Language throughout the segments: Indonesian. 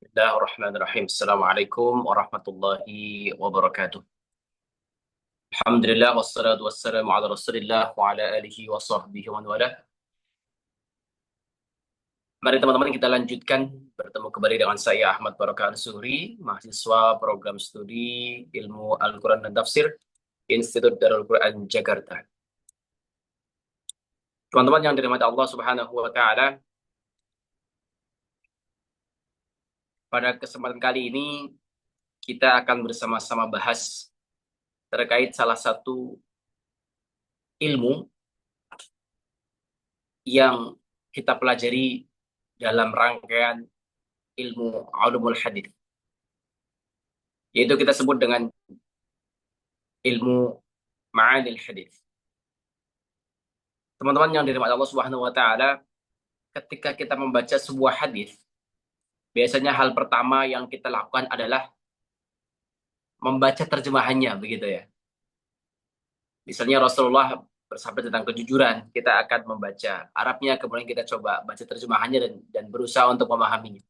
Bismillahirrahmanirrahim. Assalamualaikum warahmatullahi wabarakatuh. Alhamdulillah wassalatu wassalamu ala Rasulillah wa ala alihi wa sahbihi wa man walah. Mari teman-teman kita lanjutkan bertemu kembali dengan saya Ahmad Barakah Al-Zuhri, mahasiswa program studi Ilmu Al-Quran dan Tafsir Institut Darul Quran Jakarta. Teman-teman yang dirahmati Allah Subhanahu wa taala, pada kesempatan kali ini kita akan bersama-sama bahas terkait salah satu ilmu yang kita pelajari dalam rangkaian ilmu ulumul hadis, yaitu kita sebut dengan ilmu ma'anil hadis. Teman-teman yang dirahmati Allah Subhanahu wa taala, ketika kita membaca sebuah hadis, biasanya hal pertama yang kita lakukan adalah membaca terjemahannya, begitu ya. Misalnya Rasulullah bersabda tentang kejujuran, kita akan membaca Arabnya, kemudian kita coba baca terjemahannya dan berusaha untuk memahaminya.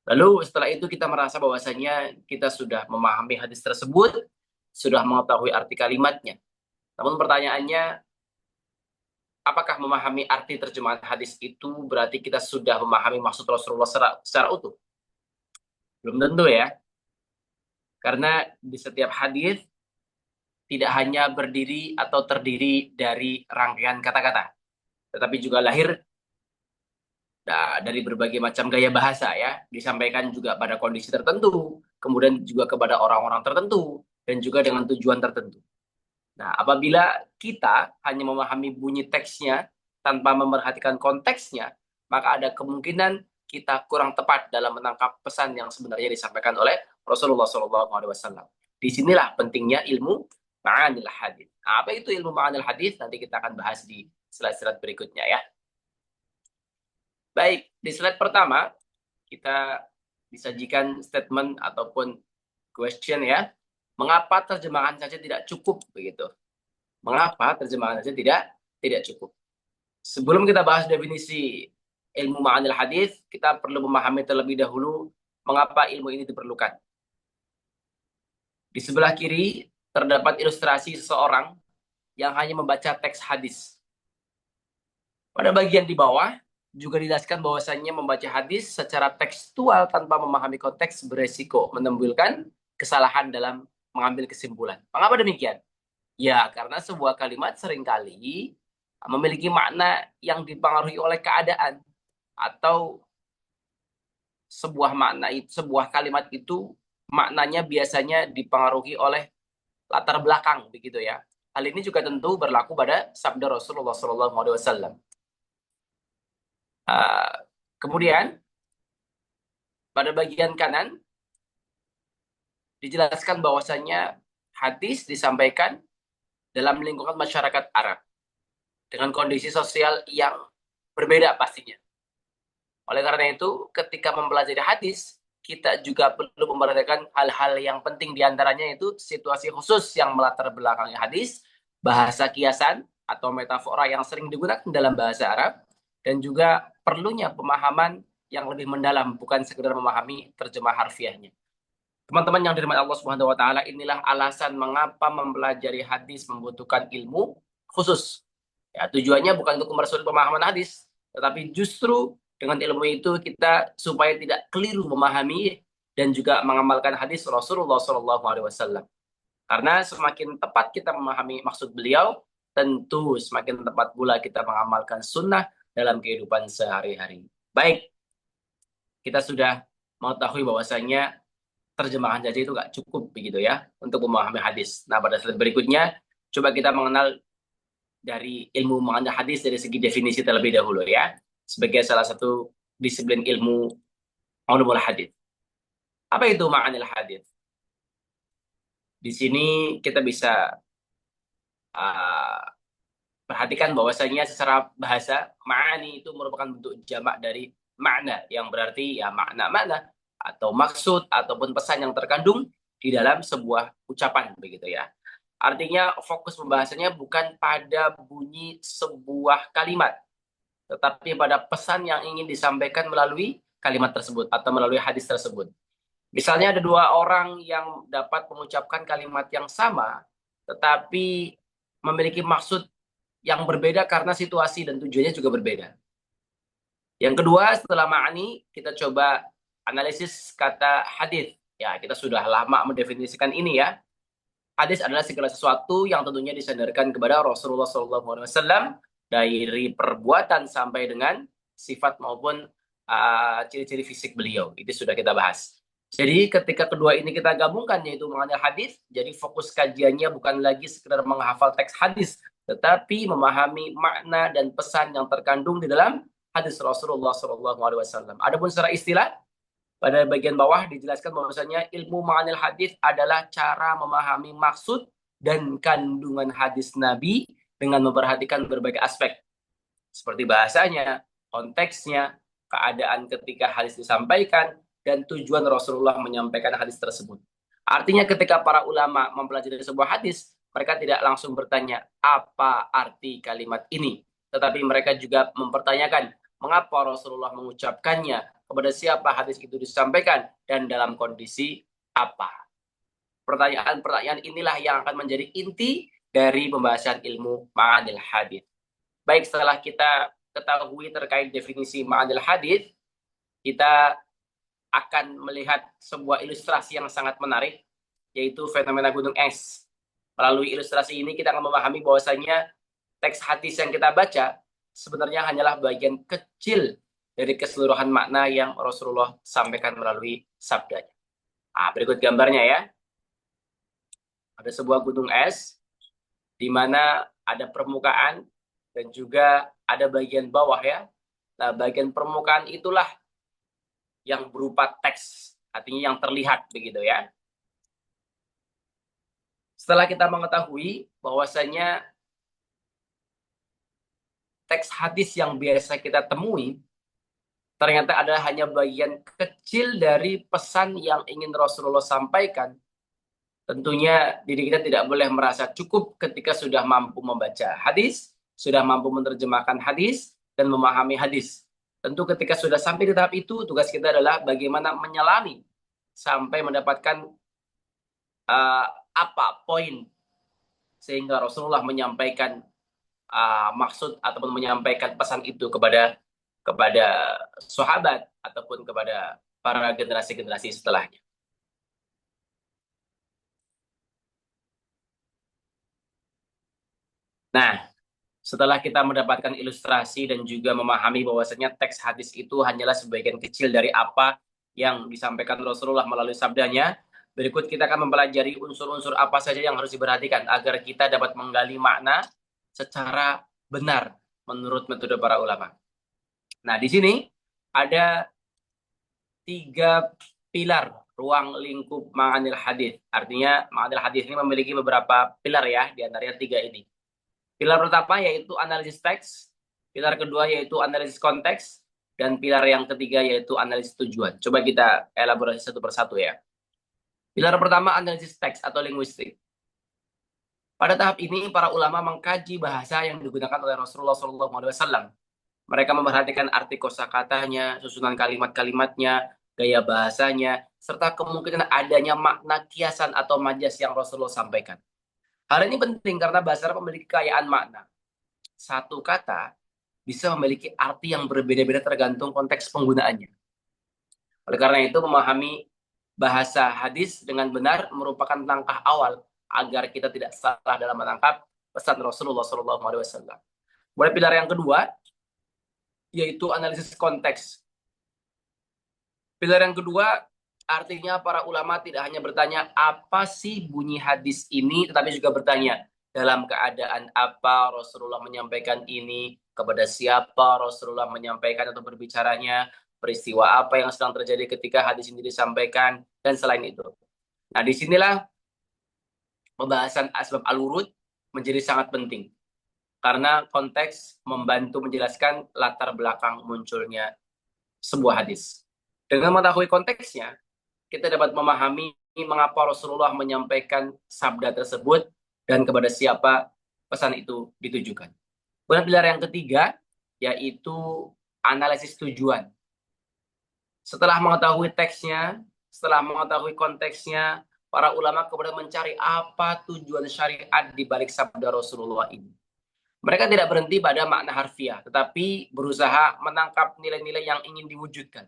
Lalu setelah itu kita merasa bahwasanya kita sudah memahami hadis tersebut, sudah mengetahui arti kalimatnya. Namun pertanyaannya, apakah memahami arti terjemahan hadis itu berarti kita sudah memahami maksud Rasulullah secara utuh? Belum tentu ya. Karena di setiap hadis tidak hanya berdiri atau terdiri dari rangkaian kata-kata, tetapi juga lahir dari berbagai macam gaya bahasa ya, disampaikan juga pada kondisi tertentu, kemudian juga kepada orang-orang tertentu, dan juga dengan tujuan tertentu. Nah, apabila kita hanya memahami bunyi teksnya tanpa memerhatikan konteksnya, maka ada kemungkinan kita kurang tepat dalam menangkap pesan yang sebenarnya disampaikan oleh Rasulullah SAW. Disinilah pentingnya ilmu ma'anil hadis. Nah, apa itu ilmu ma'anil hadis? Nanti kita akan bahas di slide-slide berikutnya ya. Baik, di slide pertama kita disajikan statement ataupun question ya. Mengapa terjemahan saja tidak cukup begitu? Mengapa terjemahan saja tidak cukup? Sebelum kita bahas definisi ilmu ma'anil hadis, kita perlu memahami terlebih dahulu mengapa ilmu ini diperlukan. Di sebelah kiri terdapat ilustrasi seseorang yang hanya membaca teks hadis. Pada bagian di bawah juga dijelaskan bahwasannya membaca hadis secara tekstual tanpa memahami konteks beresiko menimbulkan kesalahan dalam mengambil kesimpulan. Mengapa demikian? Ya, karena sebuah kalimat seringkali memiliki makna yang dipengaruhi oleh keadaan, atau sebuah kalimat itu maknanya biasanya dipengaruhi oleh latar belakang begitu ya. Hal ini juga tentu berlaku pada sabda Rasulullah SAW. Kemudian pada bagian kanan dijelaskan bahwasannya hadis disampaikan dalam lingkungan masyarakat Arab dengan kondisi sosial yang berbeda pastinya. Oleh karena itu, ketika mempelajari hadis, kita juga perlu memperhatikan hal-hal yang penting diantaranya itu situasi khusus yang melatar belakangi hadis, bahasa kiasan atau metafora yang sering digunakan dalam bahasa Arab, dan juga perlunya pemahaman yang lebih mendalam, bukan sekedar memahami terjemah harfiahnya. Teman-teman yang dirahmati Allah Subhanahu wa taala, inilah alasan mengapa mempelajari hadis membutuhkan ilmu khusus. Ya, tujuannya bukan untuk mempersulit pemahaman hadis, tetapi justru dengan ilmu itu kita supaya tidak keliru memahami dan juga mengamalkan hadis Rasulullah SAW. Karena semakin tepat kita memahami maksud beliau, tentu semakin tepat pula kita mengamalkan sunnah dalam kehidupan sehari-hari. Baik, kita sudah mengetahui bahwasanya terjemahan saja itu nggak cukup begitu ya untuk memahami hadis. Nah, pada slide berikutnya coba kita mengenal dari ilmu mengenal hadis dari segi definisi terlebih dahulu ya, sebagai salah satu disiplin ilmu ulumul hadis. Apa itu ma'anil hadis? Di sini kita bisa uh, perhatikan bahwasanya secara bahasa ma'ani itu merupakan bentuk jamak dari makna, yang berarti ya makna-makna atau maksud ataupun pesan yang terkandung di dalam sebuah ucapan begitu ya. Artinya fokus pembahasannya bukan pada bunyi sebuah kalimat, tetapi pada pesan yang ingin disampaikan melalui kalimat tersebut atau melalui hadis tersebut. Misalnya ada dua orang yang dapat mengucapkan kalimat yang sama, tetapi memiliki maksud yang berbeda karena situasi dan tujuannya juga berbeda. Yang kedua, setelah ma'ani, kita coba analisis kata hadis. Ya, kita sudah lama mendefinisikan ini ya. Hadis adalah segala sesuatu yang tentunya disandarkan kepada Rasulullah SAW dari perbuatan sampai dengan sifat maupun ciri-ciri fisik beliau. Itu sudah kita bahas. Jadi ketika kedua ini kita gabungkan yaitu mengenai hadis, jadi fokus kajiannya bukan lagi sekedar menghafal teks hadis, tetapi memahami makna dan pesan yang terkandung di dalam hadis Rasulullah SAW. Adapun secara istilah, pada bagian bawah dijelaskan bahwasanya ilmu ma'anil hadis adalah cara memahami maksud dan kandungan hadis Nabi dengan memperhatikan berbagai aspek, seperti bahasanya, konteksnya, keadaan ketika hadis disampaikan, dan tujuan Rasulullah menyampaikan hadis tersebut. Artinya ketika para ulama mempelajari sebuah hadis, mereka tidak langsung bertanya apa arti kalimat ini, tetapi mereka juga mempertanyakan mengapa Rasulullah mengucapkannya, kepada siapa hadis itu disampaikan, dan dalam kondisi apa. Pertanyaan-pertanyaan inilah yang akan menjadi inti dari pembahasan ilmu ma'anil hadis. Baik, setelah kita ketahui terkait definisi ma'anil hadis, kita akan melihat sebuah ilustrasi yang sangat menarik, yaitu fenomena gunung es. Melalui ilustrasi ini kita akan memahami bahwasanya teks hadis yang kita baca sebenarnya hanyalah bagian kecil dari keseluruhan makna yang Rasulullah sampaikan melalui sabdanya. Berikut gambarnya ya. Ada sebuah gunung es di mana ada permukaan dan juga ada bagian bawah ya. Nah, bagian permukaan itulah yang berupa teks, artinya yang terlihat begitu ya. Setelah kita mengetahui bahwasanya teks hadis yang biasa kita temui ternyata adalah hanya bagian kecil dari pesan yang ingin Rasulullah sampaikan, tentunya diri kita tidak boleh merasa cukup ketika sudah mampu membaca hadis, sudah mampu menerjemahkan hadis, dan memahami hadis. Tentu ketika sudah sampai di tahap itu, tugas kita adalah bagaimana menyelami sampai mendapatkan apa poin sehingga Rasulullah menyampaikan maksud ataupun menyampaikan pesan itu kepada sahabat ataupun kepada para generasi-generasi setelahnya. Nah, setelah kita mendapatkan ilustrasi dan juga memahami bahwasanya teks hadis itu hanyalah sebagian kecil dari apa yang disampaikan Rasulullah melalui sabdanya, berikut kita akan mempelajari unsur-unsur apa saja yang harus diperhatikan agar kita dapat menggali makna secara benar menurut metode para ulama. Nah, di sini ada 3 pilar ruang lingkup ma'anil hadis. Artinya ma'anil hadis ini memiliki beberapa pilar ya, di antaranya 3 ini. Pilar pertama yaitu analisis teks, pilar kedua yaitu analisis konteks, dan pilar yang ketiga yaitu analisis tujuan. Coba kita elaborasi satu persatu ya. Pilar pertama analisis teks atau linguistik. Pada tahap ini para ulama mengkaji bahasa yang digunakan oleh Rasulullah SAW. Mereka memperhatikan arti kosakatanya, susunan kalimat-kalimatnya, gaya bahasanya, serta kemungkinan adanya makna kiasan atau majas yang Rasulullah sampaikan. Hal ini penting karena bahasa Arab memiliki kekayaan makna. Satu kata bisa memiliki arti yang berbeda-beda tergantung konteks penggunaannya. Oleh karena itu, memahami bahasa hadis dengan benar merupakan langkah awal agar kita tidak salah dalam menangkap pesan Rasulullah SAW. Mulai pilar yang kedua, yaitu analisis konteks. Pilar yang kedua, artinya para ulama tidak hanya bertanya apa sih bunyi hadis ini, tetapi juga bertanya dalam keadaan apa Rasulullah menyampaikan ini, kepada siapa Rasulullah menyampaikan atau berbicaranya, peristiwa apa yang sedang terjadi ketika hadis ini disampaikan, dan selain itu. Nah, disinilah pembahasan asbab al-wurud menjadi sangat penting. Karena konteks membantu menjelaskan latar belakang munculnya sebuah hadis. Dengan mengetahui konteksnya, kita dapat memahami mengapa Rasulullah menyampaikan sabda tersebut dan kepada siapa pesan itu ditujukan. Kemudian pilar yang ketiga, yaitu analisis tujuan. Setelah mengetahui teksnya, setelah mengetahui konteksnya, para ulama kemudian mencari apa tujuan syariat di balik sabda Rasulullah ini. Mereka tidak berhenti pada makna harfiah, tetapi berusaha menangkap nilai-nilai yang ingin diwujudkan,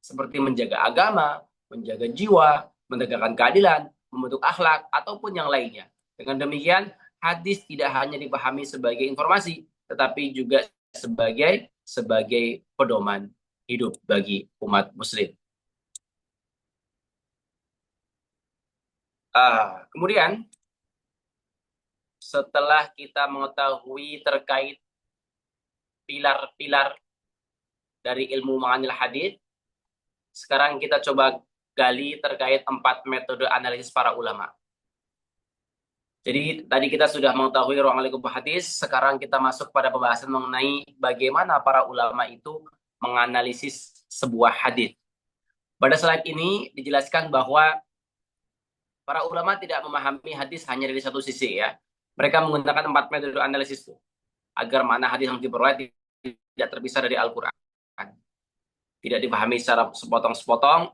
seperti menjaga agama, menjaga jiwa, menegakkan keadilan, membentuk akhlak, ataupun yang lainnya. Dengan demikian, hadis tidak hanya dipahami sebagai informasi, tetapi juga sebagai pedoman hidup bagi umat Muslim. Kemudian, setelah kita mengetahui terkait pilar-pilar dari ilmu ma'anil hadis, sekarang kita coba gali terkait 4 metode analisis para ulama. Jadi tadi kita sudah mengetahui ruang lingkup hadis, sekarang kita masuk pada pembahasan mengenai bagaimana para ulama itu menganalisis sebuah hadis. Pada slide ini dijelaskan bahwa para ulama tidak memahami hadis hanya dari satu sisi ya. Mereka menggunakan 4 metode analisis itu agar mana hadis yang diperoleh tidak terpisah dari Al-Quran. Tidak dipahami secara sepotong-sepotong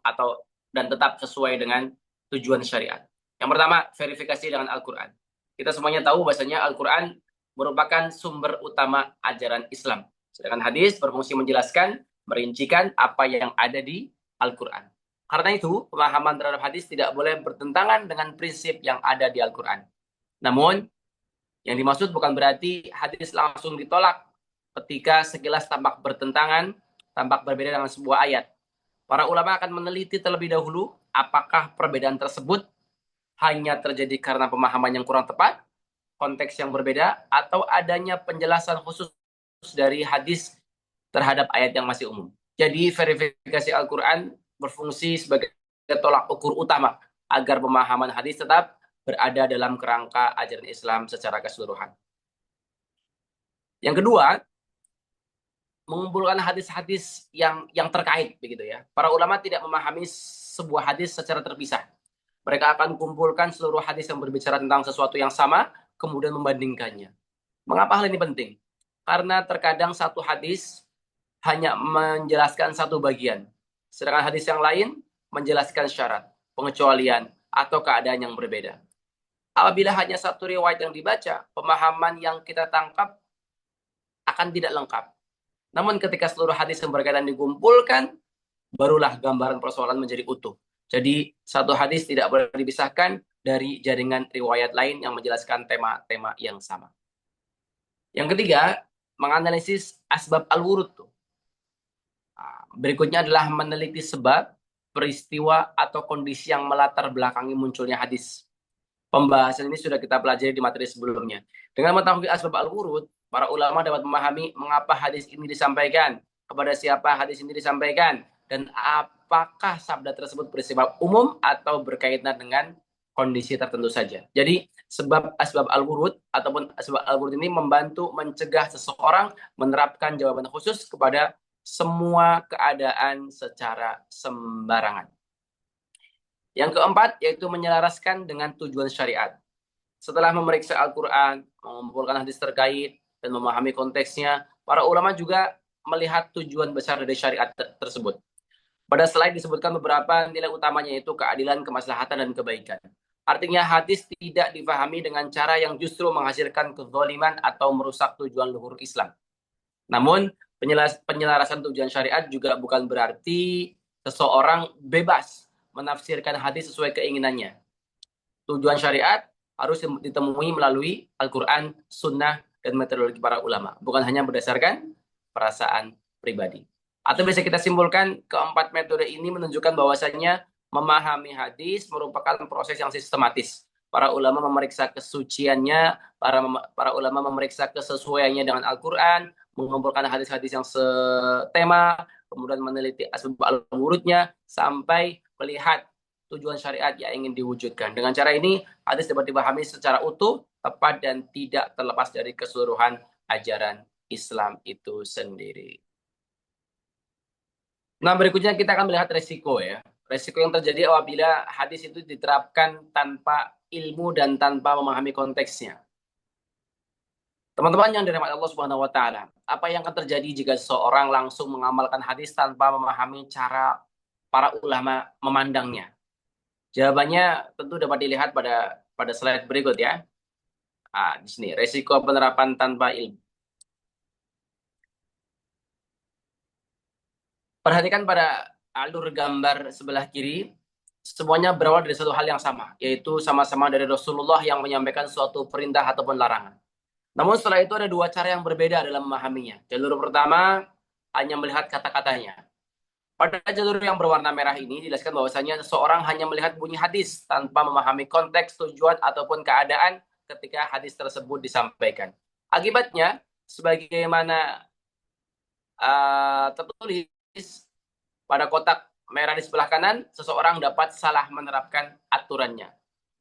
dan tetap sesuai dengan tujuan syariat. Yang pertama, verifikasi dengan Al-Quran. Kita semuanya tahu bahasanya Al-Quran merupakan sumber utama ajaran Islam. Sedangkan hadis berfungsi menjelaskan, merincikan apa yang ada di Al-Quran. Karena itu, pemahaman terhadap hadis tidak boleh bertentangan dengan prinsip yang ada di Al-Quran. Namun, yang dimaksud bukan berarti hadis langsung ditolak ketika sekilas tampak bertentangan, tampak berbeda dengan sebuah ayat. Para ulama akan meneliti terlebih dahulu apakah perbedaan tersebut hanya terjadi karena pemahaman yang kurang tepat, konteks yang berbeda, atau adanya penjelasan khusus dari hadis terhadap ayat yang masih umum. Jadi verifikasi Al-Quran berfungsi sebagai tolak ukur utama agar pemahaman hadis tetap berada dalam kerangka ajaran Islam secara keseluruhan. Yang kedua, mengumpulkan hadis-hadis yang terkait begitu ya. Para ulama tidak memahami sebuah hadis secara terpisah. Mereka akan kumpulkan seluruh hadis yang berbicara tentang sesuatu yang sama, kemudian membandingkannya. Mengapa hal ini penting? Karena terkadang satu hadis hanya menjelaskan satu bagian, sedangkan hadis yang lain menjelaskan syarat, pengecualian, atau keadaan yang berbeda. Apabila hanya satu riwayat yang dibaca, pemahaman yang kita tangkap akan tidak lengkap. Namun ketika seluruh hadis yang berkaitan dikumpulkan, barulah gambaran persoalan menjadi utuh. Jadi satu hadis tidak boleh dipisahkan dari jaringan riwayat lain yang menjelaskan tema-tema yang sama. Yang ketiga, menganalisis asbab al-wurud. Berikutnya adalah meneliti sebab, peristiwa, atau kondisi yang melatar belakangi munculnya hadis. Pembahasan ini sudah kita pelajari di materi sebelumnya. Dengan mengetahui asbab al-wurud, para ulama dapat memahami mengapa hadis ini disampaikan, kepada siapa hadis ini disampaikan, dan apakah sabda tersebut bersifat umum atau berkaitan dengan kondisi tertentu saja. Jadi sebab asbab al-wurud ataupun asbab al-wurud ini membantu mencegah seseorang menerapkan jawaban khusus kepada semua keadaan secara sembarangan. Yang keempat, yaitu menyelaraskan dengan tujuan syariat. Setelah memeriksa Al-Quran, mengumpulkan hadis terkait, dan memahami konteksnya, para ulama juga melihat tujuan besar dari syariat tersebut. Pada slide disebutkan beberapa nilai utamanya, yaitu keadilan, kemaslahatan, dan kebaikan. Artinya hadis tidak difahami dengan cara yang justru menghasilkan kezaliman atau merusak tujuan luhur Islam. Namun, penyelarasan tujuan syariat juga bukan berarti seseorang bebas menafsirkan hadis sesuai keinginannya. Tujuan syariat harus ditemui melalui Al-Quran, Sunnah, dan metodologi para ulama. Bukan hanya berdasarkan perasaan pribadi. Atau bisa kita simpulkan, keempat metode ini menunjukkan bahwasanya memahami hadis merupakan proses yang sistematis. Para ulama memeriksa kesuciannya, para ulama memeriksa kesesuaiannya dengan Al-Quran, mengumpulkan hadis-hadis yang setema, kemudian meneliti asbab al-wurudnya, sampai melihat tujuan syariat yang ingin diwujudkan. Dengan cara ini, hadis dapat dipahami secara utuh, tepat, dan tidak terlepas dari keseluruhan ajaran Islam itu sendiri. Nah, berikutnya kita akan melihat resiko ya. Resiko yang terjadi apabila hadis itu diterapkan tanpa ilmu dan tanpa memahami konteksnya. Teman-teman yang dirahmati Allah Subhanahu wa taala, apa yang akan terjadi jika seseorang langsung mengamalkan hadis tanpa memahami cara para ulama memandangnya? Jawabannya tentu dapat dilihat pada slide berikut ya. Di sini resiko penerapan tanpa ilmu. Perhatikan pada alur gambar sebelah kiri, semuanya berawal dari satu hal yang sama, yaitu sama-sama dari Rasulullah yang menyampaikan suatu perintah ataupun larangan. Namun setelah itu ada dua cara yang berbeda dalam memahaminya. Jalur pertama hanya melihat kata-katanya. Pada jalur yang berwarna merah ini dijelaskan bahwasanya seseorang hanya melihat bunyi hadis tanpa memahami konteks, tujuan, ataupun keadaan ketika hadis tersebut disampaikan. Akibatnya, sebagaimana tertulis pada kotak merah di sebelah kanan, seseorang dapat salah menerapkan aturannya.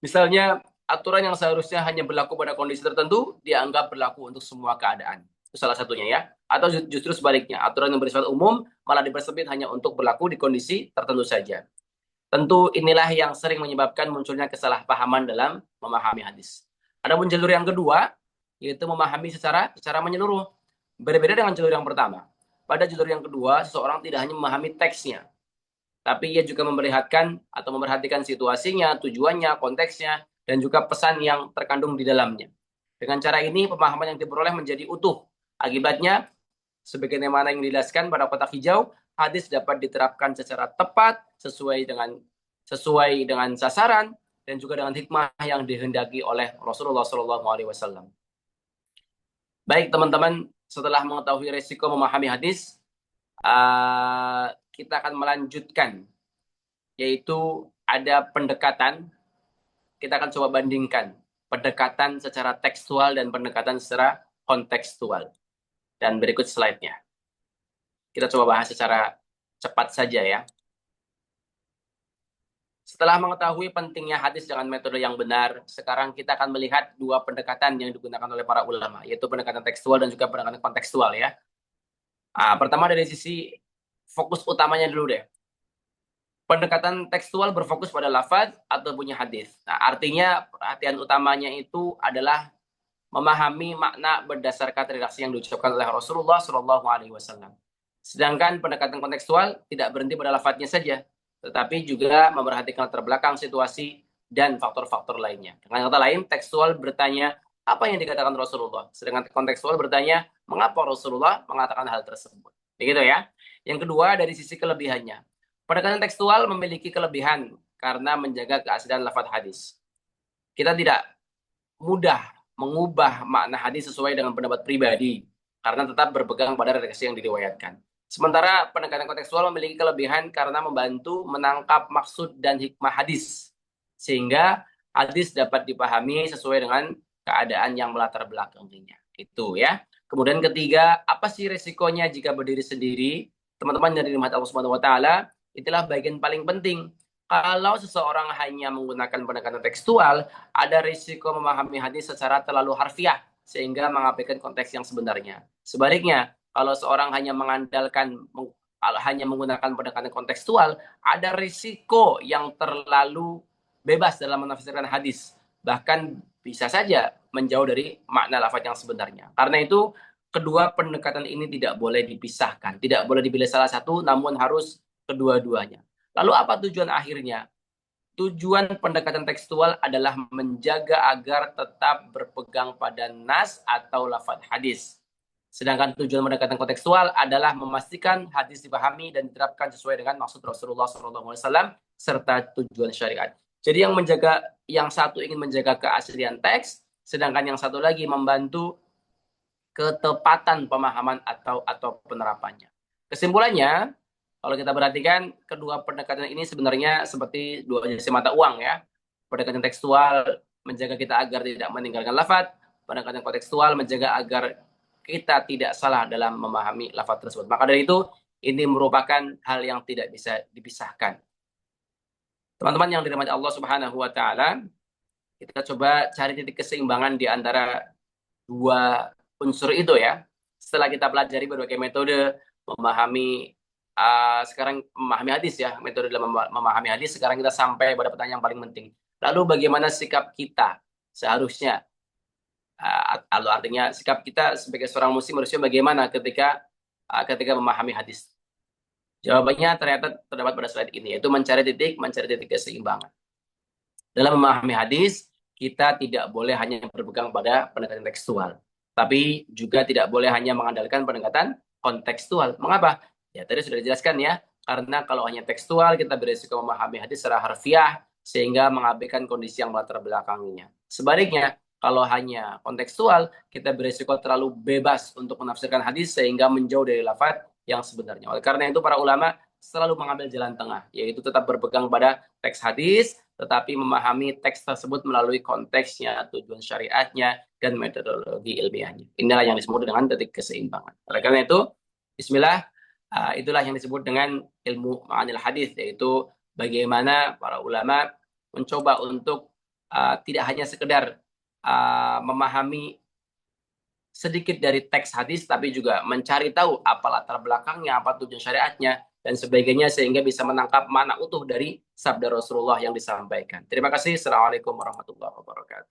Misalnya, aturan yang seharusnya hanya berlaku pada kondisi tertentu, dianggap berlaku untuk semua keadaan. Itu salah satunya ya. Atau justru sebaliknya, aturan yang bersifat umum malah dipersempit hanya untuk berlaku di kondisi tertentu saja. Tentu inilah yang sering menyebabkan munculnya kesalahpahaman dalam memahami hadis. Adapun jalur yang kedua, yaitu memahami secara menyeluruh. Berbeda dengan jalur yang pertama. Pada jalur yang kedua, seseorang tidak hanya memahami teksnya, tapi ia juga memperhatikan situasinya, tujuannya, konteksnya, dan juga pesan yang terkandung di dalamnya. Dengan cara ini, pemahaman yang diperoleh menjadi utuh. Akibatnya, sebagaimana yang dijelaskan pada kotak hijau, hadis dapat diterapkan secara tepat, sesuai dengan sasaran, dan juga dengan hikmah yang dihendaki oleh Rasulullah SAW. Baik teman-teman, setelah mengetahui resiko memahami hadis, kita akan melanjutkan, yaitu ada pendekatan, kita akan coba bandingkan pendekatan secara tekstual dan pendekatan secara kontekstual. Dan berikut slide-nya. Kita coba bahas secara cepat saja ya. Setelah mengetahui pentingnya hadis dengan metode yang benar, sekarang kita akan melihat dua pendekatan yang digunakan oleh para ulama, yaitu pendekatan tekstual dan juga pendekatan kontekstual ya. Pertama dari sisi fokus utamanya dulu deh. Pendekatan tekstual berfokus pada lafaz atau bunyi hadis. Nah, artinya perhatian utamanya itu adalah memahami makna berdasarkan redaksi yang diucapkan oleh Rasulullah SAW. Sedangkan pendekatan kontekstual tidak berhenti pada lafaznya saja, tetapi juga memperhatikan latar belakang, situasi, dan faktor-faktor lainnya. Dengan kata lain, tekstual bertanya apa yang dikatakan Rasulullah, sedangkan kontekstual bertanya mengapa Rasulullah mengatakan hal tersebut. Begitu ya. Yang kedua, dari sisi kelebihannya. Pendekatan tekstual memiliki kelebihan karena menjaga keaslian lafaz hadis. Kita tidak mudah mengubah makna hadis sesuai dengan pendapat pribadi karena tetap berpegang pada redaksi yang diriwayatkan. Sementara pendekatan kontekstual memiliki kelebihan karena membantu menangkap maksud dan hikmah hadis, sehingga hadis dapat dipahami sesuai dengan keadaan yang melatar belakanginya. Itu ya. Kemudian ketiga, apa sih resikonya jika berdiri sendiri? Teman-teman yang dirahmati Allah Subhanahu wa taala, itulah bagian paling penting. Kalau seseorang hanya menggunakan pendekatan tekstual, ada risiko memahami hadis secara terlalu harfiah sehingga mengabaikan konteks yang sebenarnya. Sebaliknya, kalau seorang hanya menggunakan pendekatan kontekstual, ada risiko yang terlalu bebas dalam menafsirkan hadis. Bahkan bisa saja menjauh dari makna lafaz yang sebenarnya. Karena itu, kedua pendekatan ini tidak boleh dipisahkan. Tidak boleh dipilih salah satu, namun harus kedua-duanya. Lalu apa tujuan akhirnya? Tujuan pendekatan tekstual adalah menjaga agar tetap berpegang pada nas atau lafaz hadis. Sedangkan tujuan pendekatan kontekstual adalah memastikan hadis dipahami dan diterapkan sesuai dengan maksud Rasulullah SAW serta tujuan syariat. Jadi yang satu ingin menjaga keaslian teks, sedangkan yang satu lagi membantu ketepatan pemahaman atau penerapannya. Kesimpulannya, kalau kita perhatikan, kedua pendekatan ini sebenarnya seperti dua jenis mata uang ya. Pendekatan tekstual menjaga kita agar tidak meninggalkan lafaz, pendekatan kontekstual menjaga agar kita tidak salah dalam memahami lafaz tersebut. Maka dari itu, ini merupakan hal yang tidak bisa dipisahkan. Teman-teman yang dirahmati Allah Subhanahu wa taala, kita coba cari titik keseimbangan di antara dua unsur itu ya. Setelah kita pelajari berbagai metode memahami sekarang memahami hadis ya, metode dalam memahami hadis, sekarang kita sampai pada pertanyaan yang paling penting. Lalu bagaimana sikap kita seharusnya? Artinya sikap kita sebagai seorang muslim harusnya bagaimana ketika memahami hadis? Jawabannya ternyata terdapat pada slide ini, yaitu mencari titik keseimbangan. Dalam memahami hadis, kita tidak boleh hanya berpegang pada pendekatan tekstual, tapi juga tidak boleh hanya mengandalkan pendekatan kontekstual. Mengapa? Ya, tadi sudah dijelaskan ya, karena kalau hanya tekstual, kita berisiko memahami hadis secara harfiah, sehingga mengabaikan kondisi yang melatar belakanginya. Sebaliknya, kalau hanya kontekstual, kita berisiko terlalu bebas untuk menafsirkan hadis, sehingga menjauh dari lafaz yang sebenarnya. Oleh karena itu, para ulama selalu mengambil jalan tengah, yaitu tetap berpegang pada teks hadis, tetapi memahami teks tersebut melalui konteksnya, tujuan syariatnya, dan metodologi ilmiahnya. Inilah yang disebut dengan titik keseimbangan. Oleh karena itu, bismillah, itulah yang disebut dengan ilmu ma'anil hadis, yaitu bagaimana para ulama mencoba untuk tidak hanya sekedar memahami sedikit dari teks hadis, tapi juga mencari tahu apa latar belakangnya, apa tujuan syariatnya, dan sebagainya, sehingga bisa menangkap makna utuh dari sabda Rasulullah yang disampaikan. Terima kasih. Assalamualaikum warahmatullahi wabarakatuh.